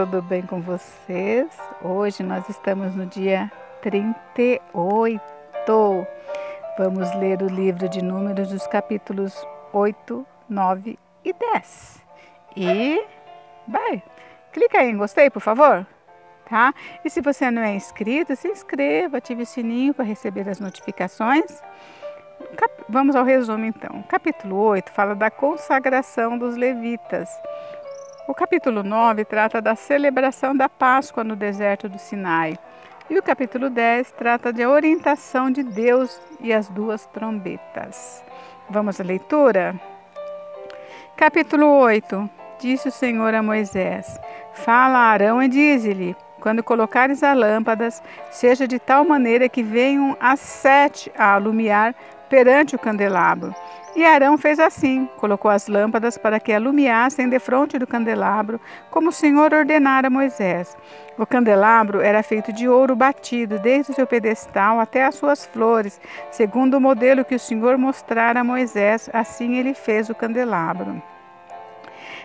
tudo bem com vocês? Hoje nós estamos no dia 38. Vamos ler o livro de Números, dos capítulos 8, 9 e 10. E clica aí em gostei, por favor, tá? E se você não é inscrito, se inscreva, ative o sininho para receber as notificações. Vamos ao resumo então. Capítulo 8 fala da consagração dos levitas. O capítulo 9 trata da celebração da Páscoa no deserto do Sinai. E o capítulo 10 trata de orientação de Deus e as duas trombetas. Vamos à leitura? Capítulo 8. Disse o Senhor a Moisés: Fala a Arão e dize-lhe: quando colocares as lâmpadas, seja de tal maneira que venham as 7 a alumiar perante o candelabro. E Arão fez assim, colocou as lâmpadas para que alumiassem defronte do candelabro, como o Senhor ordenara a Moisés. O candelabro era feito de ouro batido, desde o seu pedestal até as suas flores, segundo o modelo que o Senhor mostrara a Moisés, assim ele fez o candelabro.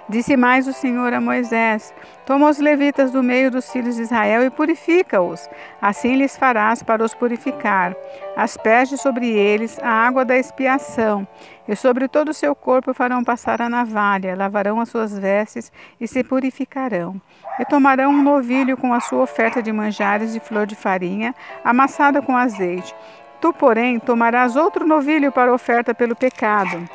Disse mais o Senhor a Moisés: Toma os levitas do meio dos filhos de Israel e purifica-os. Assim lhes farás para os purificar. Asperge sobre eles a água da expiação, e sobre todo o seu corpo farão passar a navalha, lavarão as suas vestes e se purificarão. E tomarão um novilho com a sua oferta de manjares de flor de farinha, amassada com azeite. Tu, porém, tomarás outro novilho para oferta pelo pecado.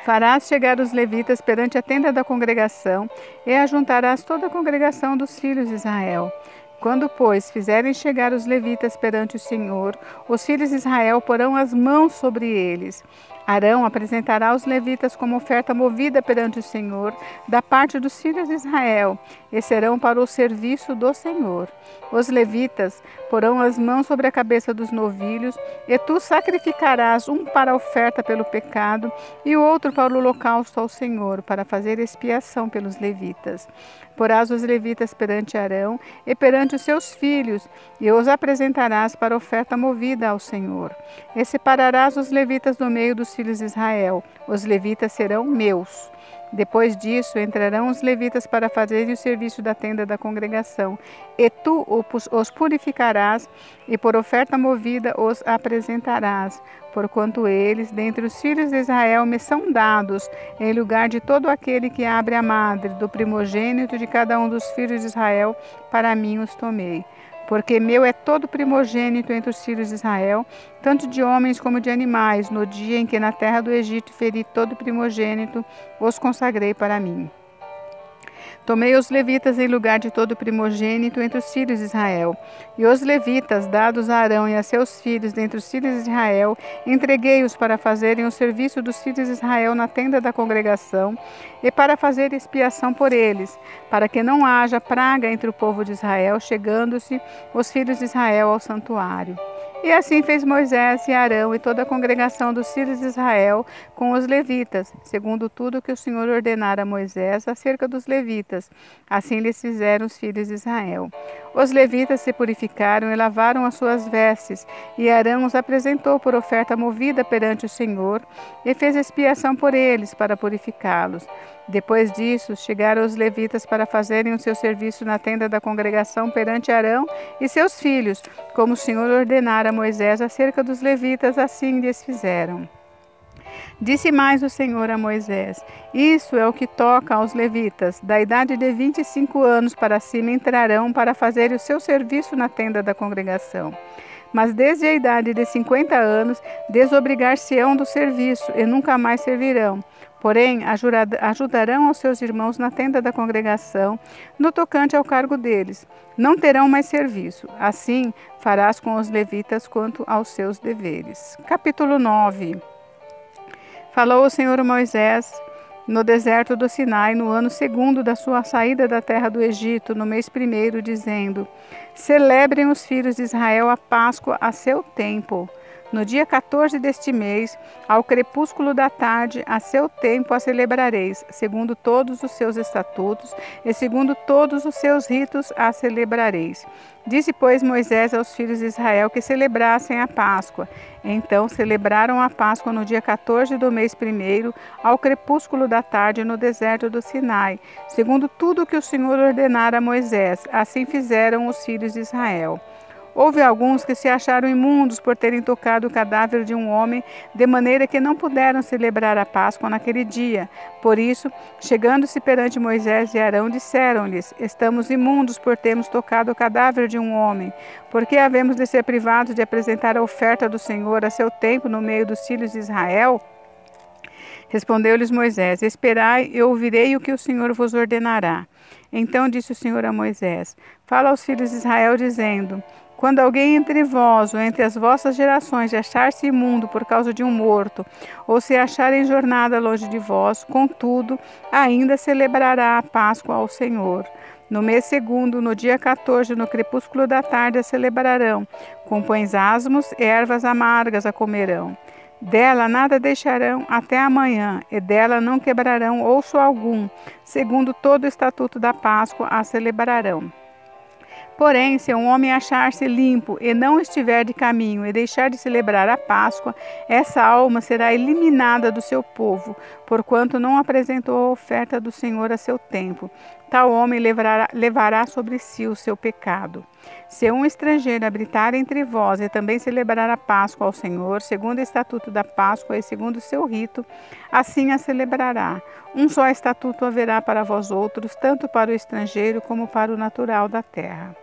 Farás chegar os levitas perante a tenda da congregação e ajuntarás toda a congregação dos filhos de Israel. Quando, pois, fizerem chegar os levitas perante o Senhor, os filhos de Israel porão as mãos sobre eles. Arão apresentará os levitas como oferta movida perante o Senhor, da parte dos filhos de Israel, e serão para o serviço do Senhor. Os levitas porão as mãos sobre a cabeça dos novilhos, e tu sacrificarás um para a oferta pelo pecado e o outro para o holocausto ao Senhor, para fazer expiação pelos levitas. Porás os levitas perante Arão e perante os seus filhos, e os apresentarás para oferta movida ao Senhor. E separarás os levitas do meio dos filhos de Israel. Os levitas serão meus. Depois disso, entrarão os levitas para fazerem o serviço da tenda da congregação, e tu os purificarás, e por oferta movida os apresentarás, porquanto eles, dentre os filhos de Israel, me são dados, em lugar de todo aquele que abre a madre, do primogênito de cada um dos filhos de Israel, para mim os tomei. Porque meu é todo primogênito entre os filhos de Israel, tanto de homens como de animais. No dia em que na terra do Egito feri todo primogênito, os consagrei para mim. Tomei os levitas em lugar de todo primogênito entre os filhos de Israel. E os levitas, dados a Arão e a seus filhos dentre os filhos de Israel, entreguei-os para fazerem o serviço dos filhos de Israel na tenda da congregação e para fazer expiação por eles, para que não haja praga entre o povo de Israel, chegando-se os filhos de Israel ao santuário. E assim fez Moisés e Arão e toda a congregação dos filhos de Israel com os levitas, segundo tudo que o Senhor ordenara a Moisés acerca dos levitas. Assim lhes fizeram os filhos de Israel. Os levitas se purificaram e lavaram as suas vestes, e Arão os apresentou por oferta movida perante o Senhor, e fez expiação por eles, para purificá-los. Depois disso, chegaram os levitas para fazerem o seu serviço na tenda da congregação perante Arão e seus filhos, como o Senhor ordenara a Moisés acerca dos levitas, assim lhes fizeram. Disse mais o Senhor a Moisés: Isso é o que toca aos levitas, da idade de 25 anos para cima entrarão para fazer o seu serviço na tenda da congregação. Mas desde a idade de 50 anos desobrigar-se-ão do serviço e nunca mais servirão. Porém, ajudarão aos seus irmãos na tenda da congregação, no tocante ao cargo deles. Não terão mais serviço. Assim farás com os levitas quanto aos seus deveres. Capítulo 9. Falou o Senhor a Moisés no deserto do Sinai, no ano 2º da sua saída da terra do Egito, no mês 1º, dizendo: Celebrem os filhos de Israel a Páscoa a seu tempo. No dia 14 deste mês, ao crepúsculo da tarde, a seu tempo a celebrareis, segundo todos os seus estatutos e segundo todos os seus ritos a celebrareis. Disse, pois, Moisés aos filhos de Israel que celebrassem a Páscoa. Então celebraram a Páscoa no dia 14 do mês primeiro, ao crepúsculo da tarde, no deserto do Sinai, segundo tudo que o Senhor ordenara a Moisés. Assim fizeram os filhos de Israel. Houve alguns que se acharam imundos por terem tocado o cadáver de um homem, de maneira que não puderam celebrar a Páscoa naquele dia. Por isso, chegando-se perante Moisés e Arão, disseram-lhes: Estamos imundos por termos tocado o cadáver de um homem. Por que havemos de ser privados de apresentar a oferta do Senhor a seu tempo no meio dos filhos de Israel? Respondeu-lhes Moisés: Esperai, eu ouvirei o que o Senhor vos ordenará. Então disse o Senhor a Moisés: Fala aos filhos de Israel, dizendo: Quando alguém entre vós ou entre as vossas gerações achar-se imundo por causa de um morto, ou se achar em jornada longe de vós, contudo, ainda celebrará a Páscoa ao Senhor. No mês segundo, no dia 14, no crepúsculo da tarde, a celebrarão. Com pães asmos e ervas amargas a comerão. Dela nada deixarão até amanhã, e dela não quebrarão osso algum. Segundo todo o estatuto da Páscoa, a celebrarão. Porém, se um homem achar-se limpo e não estiver de caminho e deixar de celebrar a Páscoa, essa alma será eliminada do seu povo, porquanto não apresentou a oferta do Senhor a seu tempo. Tal homem levará sobre si o seu pecado. Se um estrangeiro habitar entre vós e também celebrar a Páscoa ao Senhor, segundo o estatuto da Páscoa e segundo o seu rito, assim a celebrará. Um só estatuto haverá para vós outros, tanto para o estrangeiro como para o natural da terra.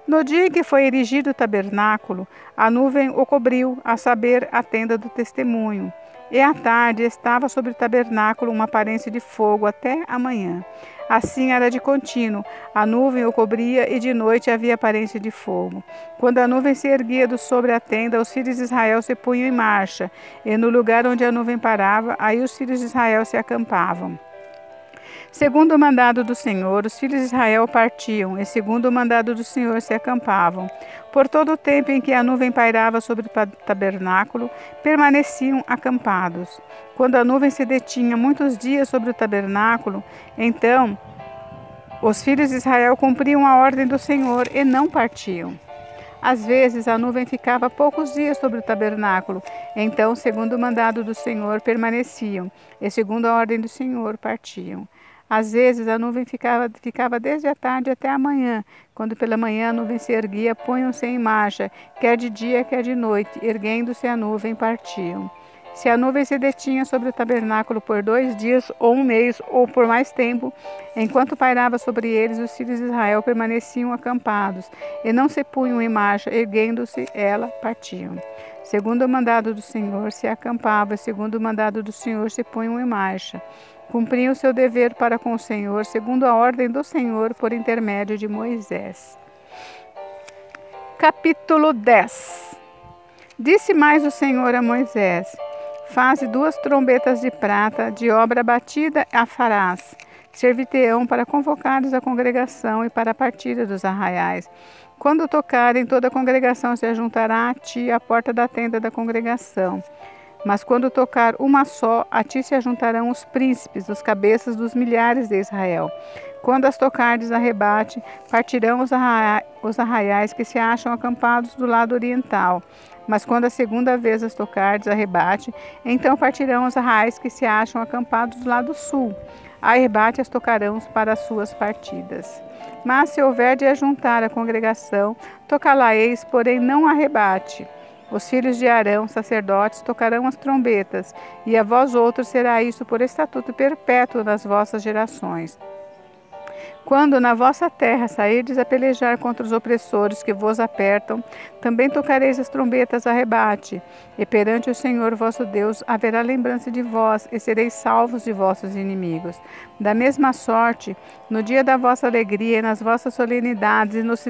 No dia em que foi erigido o tabernáculo, a nuvem o cobriu, a saber, a tenda do testemunho. E à tarde estava sobre o tabernáculo uma aparência de fogo até a manhã. Assim era de contínuo, a nuvem o cobria e de noite havia aparência de fogo. Quando a nuvem se erguia do sobre a tenda, os filhos de Israel se punham em marcha, e no lugar onde a nuvem parava, aí os filhos de Israel se acampavam. Segundo o mandado do Senhor, os filhos de Israel partiam, e segundo o mandado do Senhor se acampavam. Por todo o tempo em que a nuvem pairava sobre o tabernáculo, permaneciam acampados. Quando a nuvem se detinha muitos dias sobre o tabernáculo, então os filhos de Israel cumpriam a ordem do Senhor e não partiam. Às vezes a nuvem ficava poucos dias sobre o tabernáculo, então, segundo o mandado do Senhor, permaneciam, e segundo a ordem do Senhor, partiam. Às vezes a nuvem ficava desde a tarde até a manhã. Quando pela manhã a nuvem se erguia, punham-se em marcha, quer de dia, quer de noite. Erguendo-se a nuvem, partiam. Se a nuvem se detinha sobre o tabernáculo por 2 dias, ou um mês, ou por mais tempo, enquanto pairava sobre eles, os filhos de Israel permaneciam acampados, e não se punham em marcha, erguendo-se ela, partiam. Segundo o mandado do Senhor se acampava, segundo o mandado do Senhor se punham em marcha. Cumpriam o seu dever para com o Senhor, segundo a ordem do Senhor, por intermédio de Moisés. Capítulo 10. Disse mais o Senhor a Moisés: Faze 2 trombetas de prata, de obra batida a farás. Servir-te-ão para convocares a congregação e para a partida dos arraiais. Quando tocarem, toda a congregação se ajuntará a ti à porta da tenda da congregação. Mas quando tocar uma só, a ti se ajuntarão os príncipes, os cabeças dos milhares de Israel. Quando as tocardes a rebate, partirão os arraiais que se acham acampados do lado oriental. Mas quando a segunda vez as tocardes a rebate, então partirão os arraiais que se acham acampados do lado sul. A rebate as tocarão para as suas partidas. Mas se houver de ajuntar a congregação, tocá-la-eis, porém não a rebate. Os filhos de Arão, sacerdotes, tocarão as trombetas, e a vós outros será isso por estatuto perpétuo nas vossas gerações. Quando na vossa terra sairdes a pelejar contra os opressores que vos apertam, também tocareis as trombetas a rebate, e perante o Senhor vosso Deus haverá lembrança de vós, e sereis salvos de vossos inimigos. Da mesma sorte, no dia da vossa alegria, e nas vossas solenidades, e nos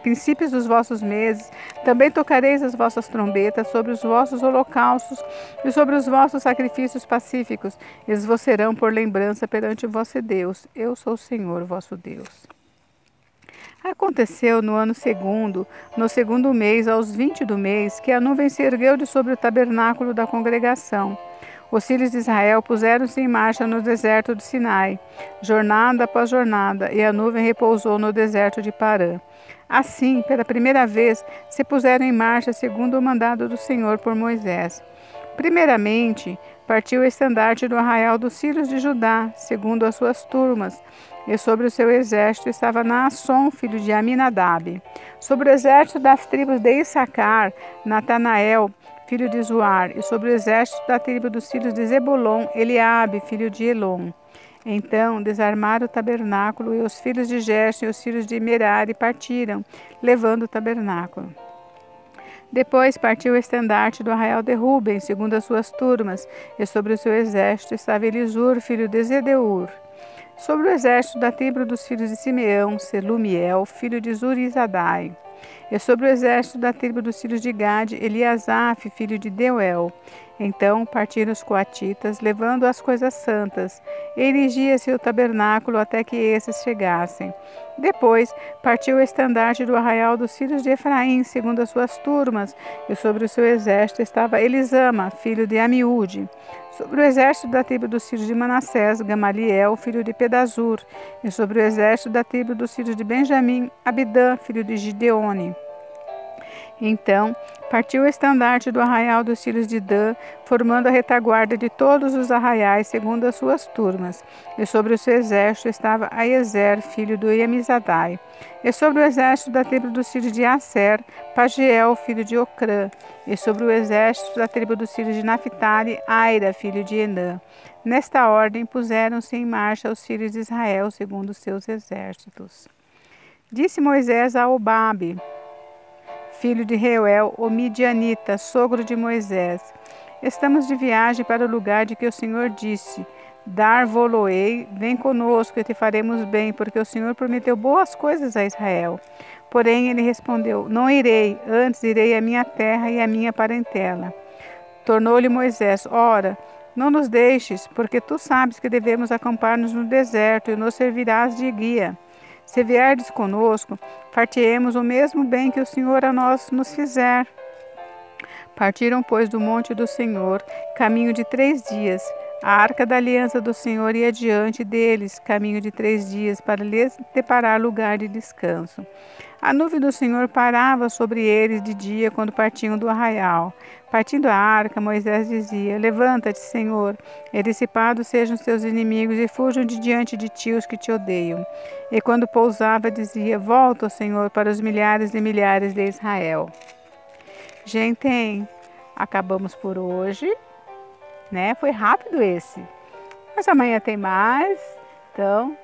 princípios dos vossos meses, também tocareis as vossas trombetas sobre os vossos holocaustos e sobre os vossos sacrifícios pacíficos. Eles vos serão por lembrança perante o vosso Deus. Eu sou o Senhor vosso Deus. Aconteceu no ano segundo, no segundo mês, aos 20 do mês, que a nuvem se ergueu de sobre o tabernáculo da congregação. Os filhos de Israel puseram-se em marcha no deserto do Sinai, jornada após jornada, e a nuvem repousou no deserto de Parã. Assim, pela primeira vez, se puseram em marcha segundo o mandado do Senhor por Moisés. Primeiramente, partiu o estandarte do arraial dos filhos de Judá, segundo as suas turmas, e sobre o seu exército estava Naasson, filho de Aminadab. Sobre o exército das tribos de Issacar, Natanael, filho de Zuar, e sobre o exército da tribo dos filhos de Zebulon, Eliabe, filho de Elon. Então desarmaram o tabernáculo, e os filhos de Gerson e os filhos de Merari partiram, levando o tabernáculo. Depois partiu o estandarte do arraial de Ruben, segundo as suas turmas, e sobre o seu exército estava Elisur, filho de Zedeur. Sobre o exército da tribo dos filhos de Simeão, Selumiel, filho de Zurizadai. E sobre o exército da tribo dos filhos de Gade, Eliasaf, filho de Deuel. Então partiram os coatitas, levando as coisas santas, e erigia-se o tabernáculo até que esses chegassem. Depois partiu o estandarte do arraial dos filhos de Efraim, segundo as suas turmas, e sobre o seu exército estava Elisama, filho de Amiúde. Sobre o exército da tribo dos filhos de Manassés, Gamaliel, filho de Pedazur, e sobre o exército da tribo dos filhos de Benjamim, Abidã, filho de Gideone. Então partiu o estandarte do arraial dos filhos de Dan, formando a retaguarda de todos os arraiais, segundo as suas turmas. E sobre o seu exército estava Aiezer, filho do Iamizadai. E sobre o exército da tribo dos filhos de Aser, Pagiel, filho de Ocrã. E sobre o exército da tribo dos filhos de Naphtali, Aira, filho de Enã. Nesta ordem puseram-se em marcha os filhos de Israel, segundo os seus exércitos. Disse Moisés a Obabe, filho de Reuel, o midianita, sogro de Moisés: estamos de viagem para o lugar de que o Senhor disse: dar-vo-lo-ei, vem conosco e te faremos bem, porque o Senhor prometeu boas coisas a Israel. Porém ele respondeu: não irei, antes irei à minha terra e à minha parentela. Tornou-lhe Moisés: ora, não nos deixes, porque tu sabes que devemos acampar-nos no deserto e nos servirás de guia. Se vierdes conosco, fartiemos o mesmo bem que o Senhor a nós nos fizer. Partiram, pois, do monte do Senhor, caminho de 3 dias. A arca da aliança do Senhor ia diante deles, caminho de 3 dias, para lhes deparar lugar de descanso. A nuvem do Senhor parava sobre eles de dia, quando partiam do arraial. Partindo a arca, Moisés dizia: levanta-te, Senhor, e dissipados sejam os teus inimigos, e fujam de diante de ti os que te odeiam. E quando pousava, dizia: volta, Senhor, para os milhares e milhares de Israel. Gente, acabamos por hoje, né? Foi rápido esse. Mas amanhã tem mais. Então,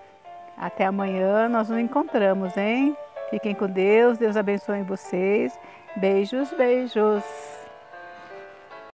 até amanhã nós nos encontramos, hein? Fiquem com Deus. Deus abençoe vocês. Beijos, beijos.